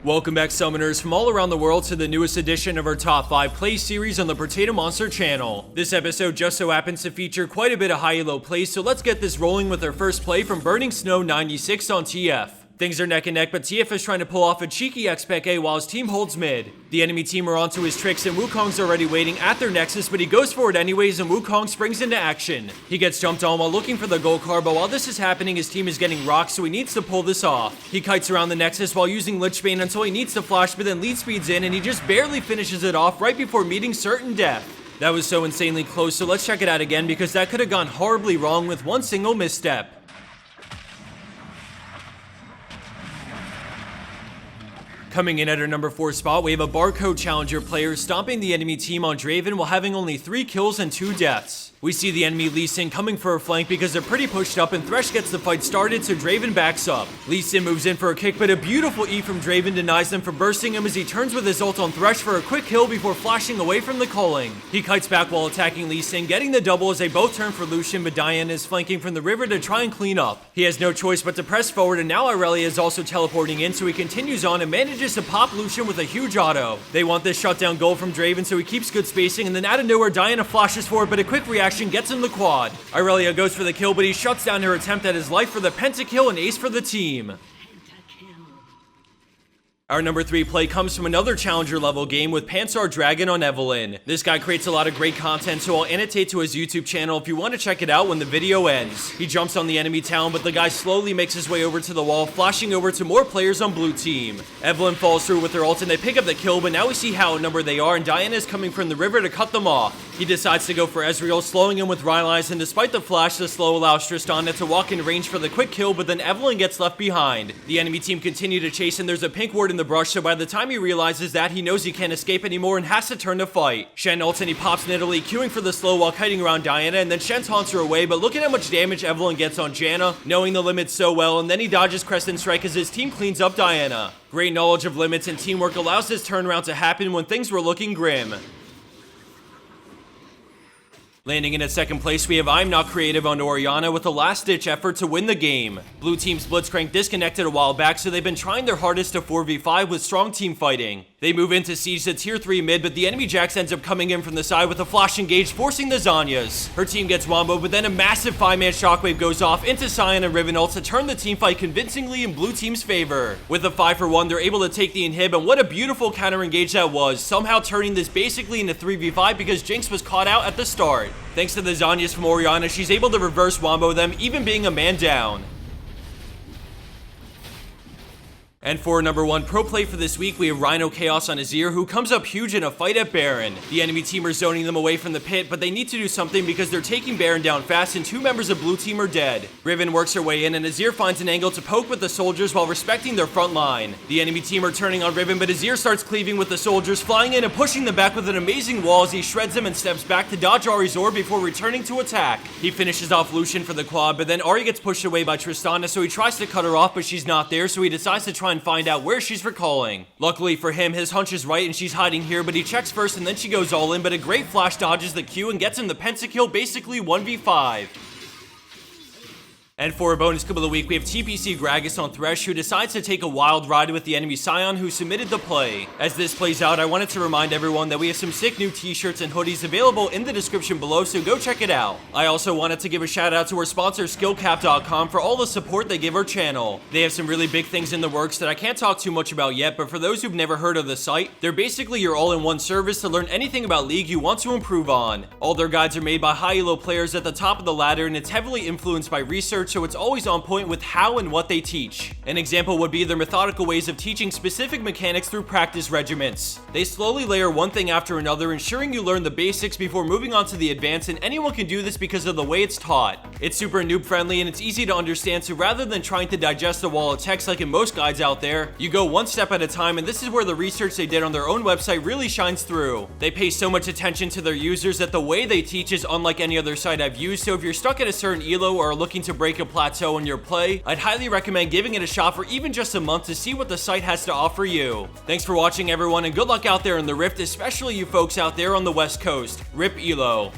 Welcome back, summoners from all around the world, to the newest edition of our top 5 plays series on the Potato Monster channel. This episode just so happens to feature quite a bit of high elo plays, so let's get this rolling with our first play from Burning Snow 96 on TF. Things are neck and neck, but TF is trying to pull off a cheeky X-Spec A while his team holds mid. The enemy team are onto his tricks and Wukong's already waiting at their nexus, but he goes for it anyways and Wukong springs into action. He gets jumped on while looking for the gold card, but while this is happening, his team is getting rocked, so he needs to pull this off. He kites around the nexus while using Lich Bane until he needs to flash, but then lead speeds in and he just barely finishes it off right before meeting certain death. That was so insanely close, so let's check it out again because that could have gone horribly wrong with one single misstep. Coming in at our number 4 spot, we have a Barcode Challenger player stomping the enemy team on Draven while having only 3 kills and 2 deaths. We see the enemy Lee Sin coming for a flank because they're pretty pushed up and Thresh gets the fight started, so Draven backs up. Lee Sin moves in for a kick, but a beautiful E from Draven denies them from bursting him as he turns with his ult on Thresh for a quick kill before flashing away from the culling. He kites back while attacking Lee Sin, getting the double as they both turn for Lucian, but Diana is flanking from the river to try and clean up. He has no choice but to press forward, and now Irelia is also teleporting in, so he continues on and manages to pop Lucian with a huge auto. They want this shutdown goal from Draven, so he keeps good spacing, and then out of nowhere Diana flashes for it, but a quick reaction gets him the quad. Irelia goes for the kill, but he shuts down her attempt at his life for the pentakill and ace for the team. Our number 3 play comes from another challenger level game with Pansar Dragon on Evelynn. This guy creates a lot of great content, so I'll annotate to his YouTube channel if you want to check it out when the video ends. He jumps on the enemy town, but the guy slowly makes his way over to the wall, flashing over to more players on blue team. Evelynn falls through with her ult and they pick up the kill, but now we see how outnumbered they are and Diana is coming from the river to cut them off. He decides to go for Ezreal, slowing him with Rylai's, and despite the flash, the slow allows Tristana to walk in range for the quick kill, but then Evelynn gets left behind. The enemy team continue to chase and there's a pink ward in the brush, so by the time he realizes that, he knows he can't escape anymore and has to turn to fight. Shen ults and he pops Nidalee, queuing for the slow while kiting around Diana, and then Shen taunts her away, but look at how much damage Evelynn gets on Janna, knowing the limits so well, and then he dodges Crescent Strike as his team cleans up Diana. Great knowledge of limits and teamwork allows this turnaround to happen when things were looking grim. Landing in at second place, we have I'm Not Creative on Orianna with a last-ditch effort to win the game. Blue team's Blitzcrank disconnected a while back, so they've been trying their hardest to 4v5 with strong team fighting. They move in to siege the tier 3 mid, but the enemy Jax ends up coming in from the side with a flash engage, forcing the Zhonya's. Her team gets womboed, but then a massive 5-man shockwave goes off into Sion and Riven ults to turn the team fight convincingly in blue team's favor. With a 5-for-1, they're able to take the inhib, and what a beautiful counter engage that was, somehow turning this basically into 3v5 because Jinx was caught out at the start. Thanks to the Zhonya's from Orianna, she's able to reverse wombo them, even being a man down. And for number 1 pro play for this week, we have Rhino Chaos on Azir, who comes up huge in a fight at Baron. The enemy team are zoning them away from the pit, but they need to do something because they're taking Baron down fast and 2 members of blue team are dead. Riven works her way in and Azir finds an angle to poke with the soldiers while respecting their front line. The enemy team are turning on Riven, but Azir starts cleaving with the soldiers, flying in and pushing them back with an amazing wall as he shreds them and steps back to dodge Ahri's orb before returning to attack. He finishes off Lucian for the quad, but then Ahri gets pushed away by Tristana, so he tries to cut her off, but she's not there, so he decides to try and find out where she's recalling. Luckily for him, his hunch is right and she's hiding here, but he checks first and then she goes all in, but a great flash dodges the Q and gets him the pentakill, basically 1v5. And for a bonus clip of the week, we have TPC Gragas on Thresh, who decides to take a wild ride with the enemy Sion, who submitted the play. As this plays out, I wanted to remind everyone that we have some sick new t-shirts and hoodies available in the description below, so go check it out. I also wanted to give a shout out to our sponsor Skillcap.com for all the support they give our channel. They have some really big things in the works that I can't talk too much about yet, but for those who've never heard of the site, they're basically your all-in-one service to learn anything about League you want to improve on. All their guides are made by high-elo players at the top of the ladder, and it's heavily influenced by research, so it's always on point with how and what they teach. An example would be their methodical ways of teaching specific mechanics through practice regiments. They slowly layer one thing after another, ensuring you learn the basics before moving on to the advanced, and anyone can do this because of the way it's taught. It's super noob friendly and it's easy to understand, so rather than trying to digest a wall of text like in most guides out there, you go one step at a time, and this is where the research they did on their own website really shines through. They pay so much attention to their users that the way they teach is unlike any other site I've used, so if you're stuck at a certain elo or are looking to break a plateau in your play, I'd highly recommend giving it a shot for even just a month to see what the site has to offer you. Thanks for watching everyone, and good luck out there in the Rift, especially you folks out there on the West Coast. Rip Elo.